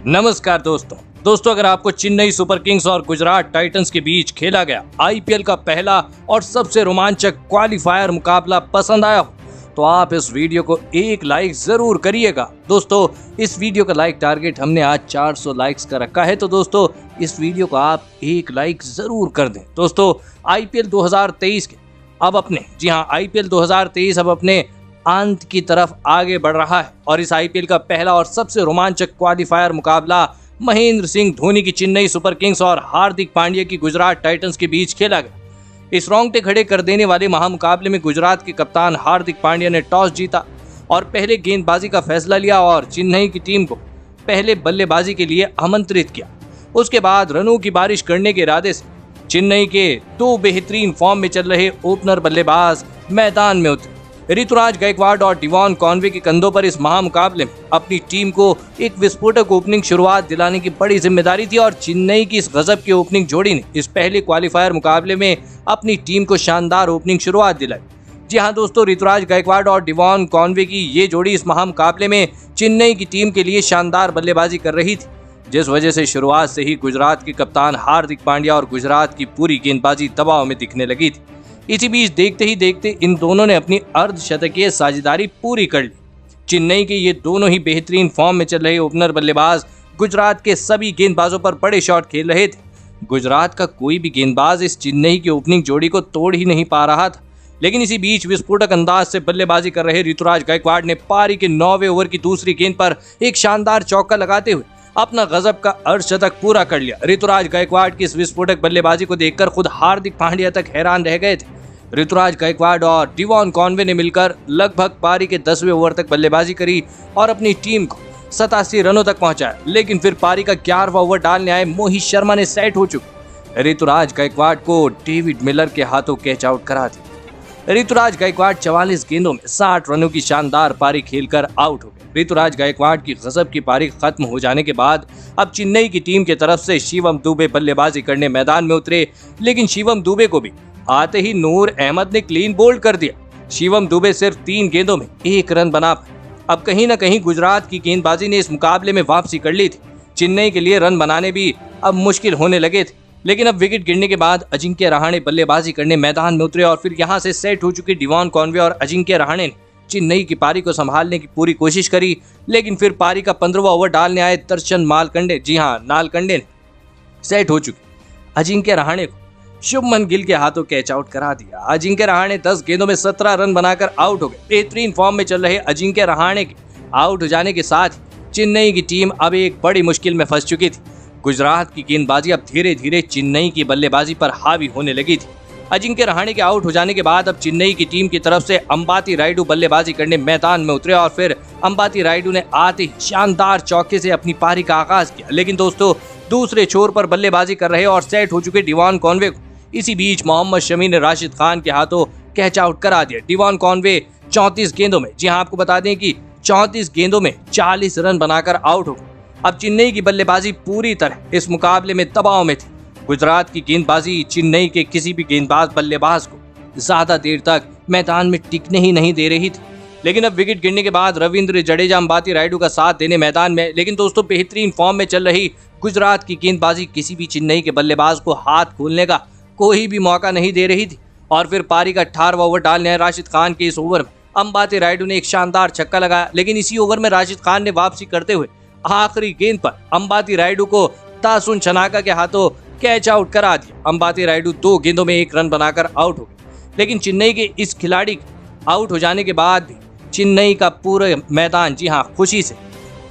नमस्कार दोस्तों अगर आपको चेन्नई सुपर किंग्स और गुजरात टाइटंस के बीच खेला गया आईपीएल का पहला और सबसे रोमांचक क्वालिफायर मुकाबला पसंद आया हो तो आप इस वीडियो को एक लाइक जरूर करिएगा। दोस्तों इस वीडियो का लाइक टारगेट हमने आज 400 लाइक्स का रखा है, तो दोस्तों इस वीडियो को आप एक लाइक जरूर कर दें। दोस्तों आईपीएल 2023 के आईपीएल 2023 अब अपने अंत की तरफ आगे बढ़ रहा है और इस आईपीएल का पहला और सबसे रोमांचक क्वालिफायर मुकाबला महेंद्र सिंह धोनी की चेन्नई सुपर किंग्स और हार्दिक पांड्या की गुजरात टाइटंस के बीच खेला गया। इस रोंगटे खड़े कर देने वाले महामुकाबले में गुजरात के कप्तान हार्दिक पांड्या ने टॉस जीता और पहले गेंदबाजी का फैसला लिया और चेन्नई की टीम को पहले बल्लेबाजी के लिए आमंत्रित किया। उसके बाद रनों की बारिश करने के इरादे से चेन्नई के दो बेहतरीन फॉर्म में चल रहे ओपनर बल्लेबाज मैदान में उतरे। ऋतुराज गायकवाड और डिवॉन कॉनवे के कंधों पर इस महामुकाबले में अपनी टीम को एक विस्फोटक ओपनिंग शुरुआत दिलाने की बड़ी जिम्मेदारी थी और चेन्नई की इस गजब की ओपनिंग जोड़ी ने इस पहले क्वालिफायर मुकाबले में अपनी टीम को शानदार ओपनिंग शुरुआत दिलाई। जी हां दोस्तों, ऋतुराज गायकवाड और डिवॉन कॉनवे की ये जोड़ी इस महामुकाबले में चेन्नई की टीम के लिए शानदार बल्लेबाजी कर रही थी, जिस वजह से शुरुआत से ही गुजरात के कप्तान हार्दिक पांड्या और गुजरात की पूरी गेंदबाजी दबाव में दिखने लगी थी। इसी बीच देखते ही देखते इन दोनों ने अपनी अर्धशतकीय साझेदारी पूरी कर ली। चेन्नई के ये दोनों ही बेहतरीन फॉर्म में चल रहे ओपनर बल्लेबाज गुजरात के सभी गेंदबाजों पर बड़े शॉट खेल रहे थे। गुजरात का कोई भी गेंदबाज इस चेन्नई की ओपनिंग जोड़ी को तोड़ ही नहीं पा रहा था, लेकिन इसी बीच विस्फोटक अंदाज से बल्लेबाजी कर रहे ऋतुराज गायकवाड ने पारी के 9वें ओवर की दूसरी गेंद पर एक शानदार चौका लगाते हुए अपना गजब का अर्धशतक पूरा कर लिया। ऋतुराज गायकवाड की इस विस्फोटक बल्लेबाजी को देखकर खुद हार्दिक पांड्या तक हैरान रह गए थे। ऋतुराज गायकवाड और डिवॉन कॉनवे ने मिलकर लगभग पारी के 10वें ओवर तक बल्लेबाजी करी और अपनी टीम को 87 रनों तक पहुंचाया, लेकिन फिर पारी का 11वां ओवर डालने आए मोहित शर्मा ने सेट हो चुके ऋतुराज गायकवाड को डेविड मिलर के हाथों कैच आउट करा दिया। ऋतुराज गायकवाड 44 गेंदों में 60 रनों की शानदार पारी खेलकर आउट हो गए। ऋतुराज गायकवाड की गजब की पारी खत्म हो जाने के बाद अब चेन्नई की टीम की तरफ से शिवम दुबे बल्लेबाजी करने मैदान में उतरे, लेकिन शिवम दुबे को भी आते ही नूर अहमद ने क्लीन बोल्ड कर दिया। शिवम दुबे सिर्फ 3 गेंदों में 1 रन बना पाए। अब कहीं न कहीं गुजरात की गेंदबाजी ने इस मुकाबले में वापसी कर ली थी। चेन्नई के लिए रन बनाने भी अब मुश्किल होने लगे थे, लेकिन अब विकेट गिरने के बाद अजिंक्य रहाणे बल्लेबाजी करने मैदान में उतरे और फिर यहां से सेट हो चुके डिवॉन कॉनवे और अजिंक्य रहाणे ने चेन्नई की पारी को संभालने की पूरी कोशिश करी, लेकिन फिर पारी का 15वां ओवर डालने आए दर्शन नालकंडे नालकंडे ने सेट हो चुके अजिंक्य रहाणे को शुभमन गिल के हाथों कैच आउट करा दिया। अजिंक्य रहाणे 10 गेंदों में 17 रन बनाकर आउट हो गए। बेहतरीन फॉर्म में चल रहे अजिंक्य रहाणे के आउट हो जाने के साथ चेन्नई की टीम अब एक बड़ी मुश्किल में फंस चुकी थी। गुजरात की गेंदबाजी अब धीरे धीरे चेन्नई की बल्लेबाजी पर हावी होने लगी थी। अजिंक्य रहाणे के आउट हो जाने के बाद अब चेन्नई की टीम की तरफ से अंबाती रायडू बल्लेबाजी करने मैदान में उतरे और फिर अंबाती रायडू ने आते ही शानदार चौके से अपनी पारी का आगाज किया, लेकिन दोस्तों दूसरे छोर पर बल्लेबाजी कर रहे और सेट हो चुके डिवॉन कॉनवे को इसी बीच मोहम्मद शमी ने राशिद खान के हाथों कैच आउट करा दिया। डिवॉन कॉनवे 34 गेंदों में, जी हां आपको बता दें कि 34 गेंदों में 40 रन बनाकर आउट हो गए। अब चेन्नई की बल्लेबाजी पूरी तरह इस मुकाबले में दबाव में थी। गुजरात की गेंदबाजी चेन्नई के किसी भी गेंदबाज बल्लेबाज को ज्यादा देर तक मैदान में टिकने ही नहीं दे रही थी, लेकिन अब विकेट गिरने के बाद रविंद्र जडेजा अंबाती रायडू का साथ देने मैदान में, लेकिन दोस्तों बेहतरीन फॉर्म में चल रही गुजरात की गेंदबाजी किसी भी चेन्नई के बल्लेबाज को हाथ खोलने का कोई भी मौका नहीं दे रही थी और फिर पारी का 18वां ओवर डालने आए राशिद खान के इस ओवर में अंबाती रायडू ने एक शानदार छक्का लगाया, लेकिन इसी ओवर में राशिद खान ने वापसी करते हुए आखिरी गेंद पर अंबाती रायडू को तासुन शनाका के हाथों कैच आउट करा दिया। अंबाती रायडू 2 गेंदों में 1 रन बनाकर आउट हो गए, लेकिन चेन्नई के इस खिलाड़ी के आउट हो जाने के बाद भी चेन्नई का पूरा मैदान खुशी से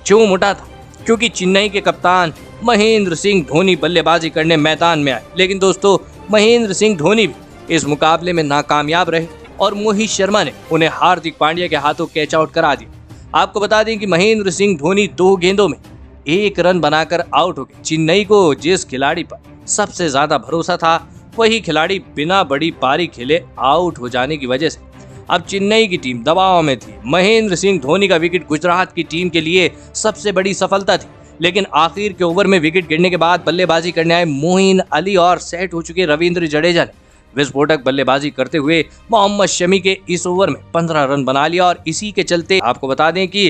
झूम उठा था, क्योंकि चेन्नई के कप्तान महेंद्र सिंह धोनी बल्लेबाजी करने मैदान में आए, लेकिन दोस्तों महेंद्र सिंह धोनी भी इस मुकाबले में नाकामयाब रहे और मोहित शर्मा ने उन्हें हार्दिक पांड्या के हाथों कैच आउट करा दिया। आपको बता दें कि महेंद्र सिंह धोनी 2 गेंदों में 1 रन बनाकर आउट हो गए। चेन्नई को जिस खिलाड़ी पर सबसे ज्यादा भरोसा था वही खिलाड़ी बिना बड़ी पारी खेले आउट हो जाने की वजह से अब चेन्नई की टीम दबाव में थी। महेंद्र सिंह धोनी का विकेट गुजरात की टीम के लिए सबसे बड़ी सफलता थी, लेकिन आखिर के ओवर में विकेट गिरने के बाद बल्लेबाजी करने आए मोइन अली और सेट हो चुके रविंद्र जडेजा ने विस्फोटक बल्लेबाजी करते हुए मोहम्मद शमी के इस ओवर में 15 रन बना लिया और इसी के चलते आपको बता दें कि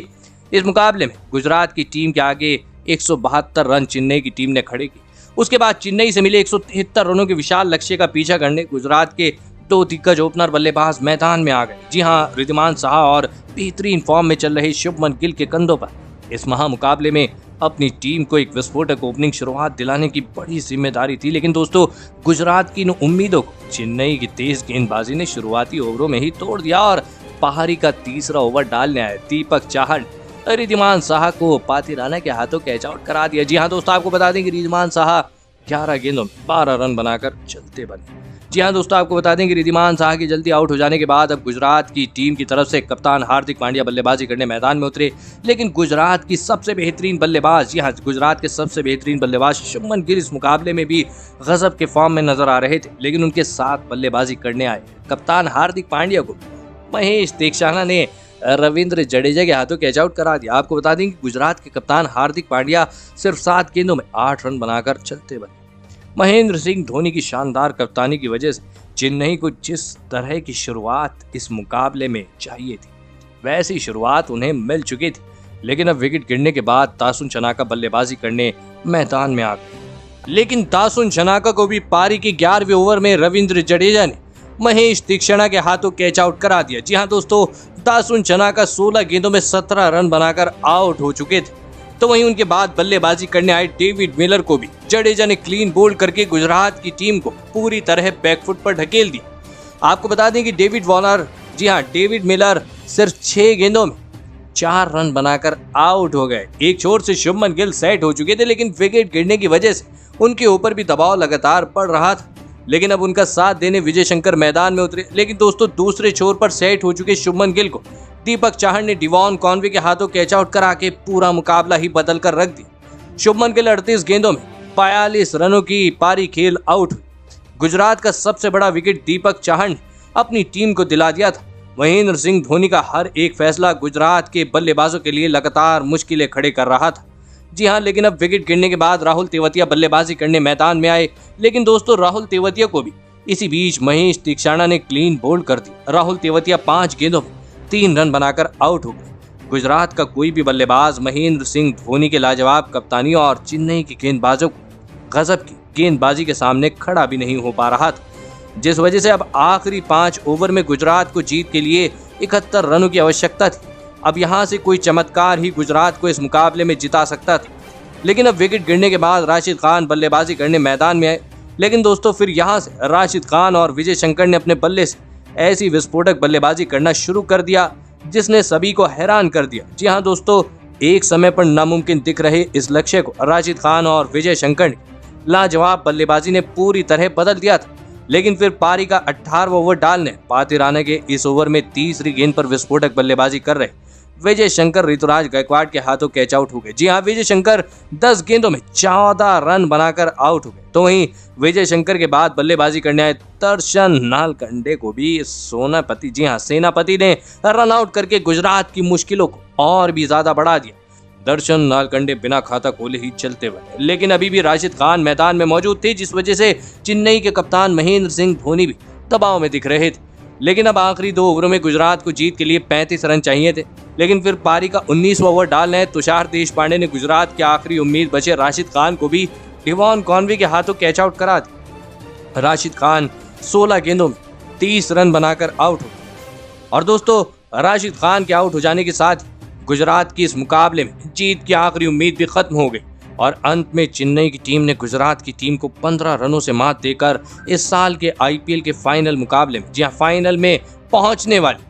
इस मुकाबले में गुजरात की टीम के आगे 172 रन चेन्नई की टीम ने खड़े किए। उसके बाद चेन्नई से मिले 173 रनों के विशाल लक्ष्य का पीछा करने गुजरात के 2 दिग्गज ओपनर बल्लेबाज मैदान में आ गए। जी हां, रिद्धिमान साहा और बेहतरीन फॉर्म में चल रहे शुभमन गिल के कंधों पर इस महामुकाबले में अपनी टीम को एक विस्फोटक ओपनिंग शुरुआत दिलाने की बड़ी जिम्मेदारी थी। लेकिन दोस्तों, गुजरात की इन उम्मीदों को चेन्नई की तेज गेंदबाजी ने शुरुआती ओवरों में ही तोड़ दिया और पहाड़ी का तीसरा ओवर डालने आए दीपक चाहर रिद्धिमान साहा को पातिराना के हाथों कैच आउट करा दिया। जी हां दोस्तों, आपको बता दें कि रिद्धिमान साहा 11 गेंदों में 12 रन बनाकर चलते बने। जी हां दोस्तों, आपको बता दें कि रिद्धिमान साहा की जल्दी आउट हो जाने के बाद अब गुजरात की टीम की तरफ से कप्तान हार्दिक पांड्या बल्लेबाजी करने मैदान में उतरे। लेकिन गुजरात की सबसे बेहतरीन बल्लेबाज, जी हां, गुजरात के सबसे बेहतरीन बल्लेबाज शुभमन गिल इस मुकाबले में भी गजब के फॉर्म में नजर आ रहे थे। लेकिन उनके साथ बल्लेबाजी करने आए कप्तान हार्दिक पांड्या को महेश दीक्षाना ने रविंद्र जडेजा के हाथों कैच आउट करा दिया। आपको बता दें कि गुजरात के कप्तान हार्दिक पांड्या सिर्फ 7 गेंदों में 8 रन बनाकर चलते बने। महेंद्र सिंह धोनी की शानदार कप्तानी की वजह से चेन्नई को जिस तरह की शुरुआत इस मुकाबले में चाहिए थी वैसी शुरुआत उन्हें मिल चुकी थी। लेकिन अब विकेट गिरने के बाद दासुन चनाका बल्लेबाजी करने मैदान में आ गए। लेकिन दासुन चनाका को भी पारी के 11वें ओवर में रविंद्र जडेजा ने महेश दीक्षाना के हाथों कैच आउट करा दिया। जी हां दोस्तों, दासुन चनाका 16 गेंदों में 17 रन बनाकर आउट हो चुके थे। तो वहीं उनके बाद बल्लेबाजी करने आए डेविड मिलर को भी जडेजा ने क्लीन बोल्ड करके गुजरात की टीम को पूरी तरह बैकफुट पर ढकेल दिया। आपको बता दें कि डेविड वॉर्नर, जी हां, डेविड मिलर सिर्फ 6 गेंदों में 4 रन बनाकर आउट हो गए। एक छोर से शुभमन गिल सेट हो चुके थे, लेकिन विकेट गिरने की वजह से उनके ऊपर भी दबाव लगातार पड़ रहा था। लेकिन अब उनका साथ देने विजय शंकर मैदान में उतरे। लेकिन दोस्तों, दूसरे छोर पर सेट हो चुके शुभमन गिल को दीपक चाहर ने डिवॉन कॉनवे के हाथों कैच आउट करा के पूरा मुकाबला ही बदल कर रख दिया। शुभमन गिल 38 गेंदों में 42 रनों की पारी खेल आउट हुई। गुजरात का सबसे बड़ा विकेट दीपक चाहर ने अपनी टीम को दिला दिया था। महेंद्र सिंह धोनी का हर एक फैसला गुजरात के बल्लेबाजों के लिए लगातार मुश्किलें खड़े कर रहा था। जी हां, लेकिन अब विकेट गिरने के बाद राहुल तेवतिया बल्लेबाजी करने मैदान में आए। लेकिन दोस्तों, राहुल तेवतिया को भी इसी बीच महेश दीक्षाना ने क्लीन बोल्ड कर दिया। राहुल तेवतिया 5 गेंदों में 3 रन बनाकर आउट हो गए। गुजरात का कोई भी बल्लेबाज महेंद्र सिंह धोनी के लाजवाब कप्तानी और चेन्नई के गेंदबाजों को गजब की गेंदबाजी के सामने खड़ा भी नहीं हो पा रहा था, जिस वजह से अब आखिरी 5 ओवर में गुजरात को जीत के लिए 71 रनों की आवश्यकता थी। अब यहां से कोई चमत्कार ही गुजरात को इस मुकाबले में जिता सकता था। लेकिन अब विकेट गिरने के बाद राशिद खान बल्लेबाजी करने मैदान में आए। लेकिन दोस्तों, फिर यहां से राशिद खान और विजय शंकर ने अपने बल्ले से ऐसी विस्फोटक बल्लेबाजी करना शुरू कर दिया जिसने सभी को हैरान कर दिया। जी हां दोस्तों, एक समय पर नामुमकिन दिख रहे इस लक्ष्य को राशिद खान और विजय शंकर ने लाजवाब बल्लेबाजी ने पूरी तरह बदल दिया था। लेकिन फिर पारी का 18वां ओवर डालने पातिराना के इस ओवर में तीसरी गेंद पर विस्फोटक बल्लेबाजी कर रहे विजय शंकर ऋतुराज गायकवाड़ के हाथों कैच आउट हो गए। जी हां, विजय शंकर 10 गेंदों में 14 रन बनाकर आउट हो गए। तो वहीं विजय शंकर के बाद बल्लेबाजी करने आए दर्शन नालकंडे को भी सोनापति, जी हां, सेनापति ने रन आउट करके गुजरात की मुश्किलों को और भी ज्यादा बढ़ा दिया। दर्शन नालकंडे बिना खाता खोले ही चलते बने। लेकिन अभी भी राशिद खान मैदान में मौजूद थे, जिस वजह से चेन्नई के कप्तान महेंद्र सिंह धोनी भी दबाव में दिख रहे थे। लेकिन अब आखिरी 2 ओवरों में गुजरात को जीत के लिए 35 रन चाहिए थे। लेकिन फिर पारी का 19वां ओवर डालने तुषार देशपांडे ने गुजरात की आखिरी उम्मीद बचे राशिद खान को भी डिवॉन कॉनवे के हाथों कैच आउट करा दिया। राशिद खान 16 गेंदों में 30 रन बनाकर आउट हो गए। और दोस्तों, राशिद खान के आउट हो जाने के साथ गुजरात की इस मुकाबले में जीत की आखिरी उम्मीद भी खत्म हो गई और अंत में चेन्नई की टीम ने गुजरात की टीम को 15 रनों से मात देकर इस साल के आईपीएल के फाइनल मुकाबले में, जी हां, फाइनल में पहुंचने वाली,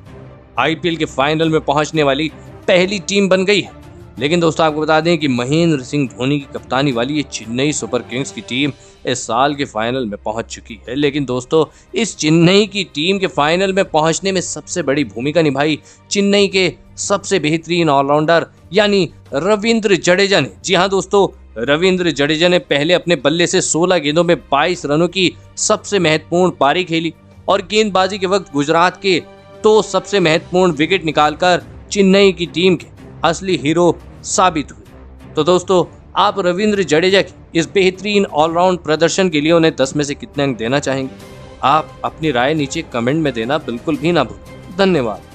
आईपीएल के फाइनल में पहुंचने वाली पहली टीम बन गई है। लेकिन दोस्तों, आपको बता दें कि महेंद्र सिंह धोनी की कप्तानी वाली ये चेन्नई सुपर किंग्स की टीम इस साल के फाइनल में पहुंच चुकी है। लेकिन दोस्तों, इस चेन्नई की टीम के फाइनल में पहुंचने में सबसे बड़ी भूमिका निभाई चेन्नई के सबसे बेहतरीन ऑलराउंडर यानी रविंद्र जडेजा ने। जी हां दोस्तों, रविंद्र जडेजा ने पहले अपने बल्ले से 16 गेंदों में 22 रनों की सबसे महत्वपूर्ण पारी खेली और गेंदबाजी के वक्त गुजरात के 2 सबसे महत्वपूर्ण विकेट निकालकर चेन्नई की टीम के असली हीरो साबित हुए। तो दोस्तों, आप रविंद्र जडेजा की इस बेहतरीन ऑलराउंड प्रदर्शन के लिए उन्हें 10 में से कितने अंक देना चाहेंगे? आप अपनी राय नीचे कमेंट में देना बिल्कुल भी ना भूलें। धन्यवाद।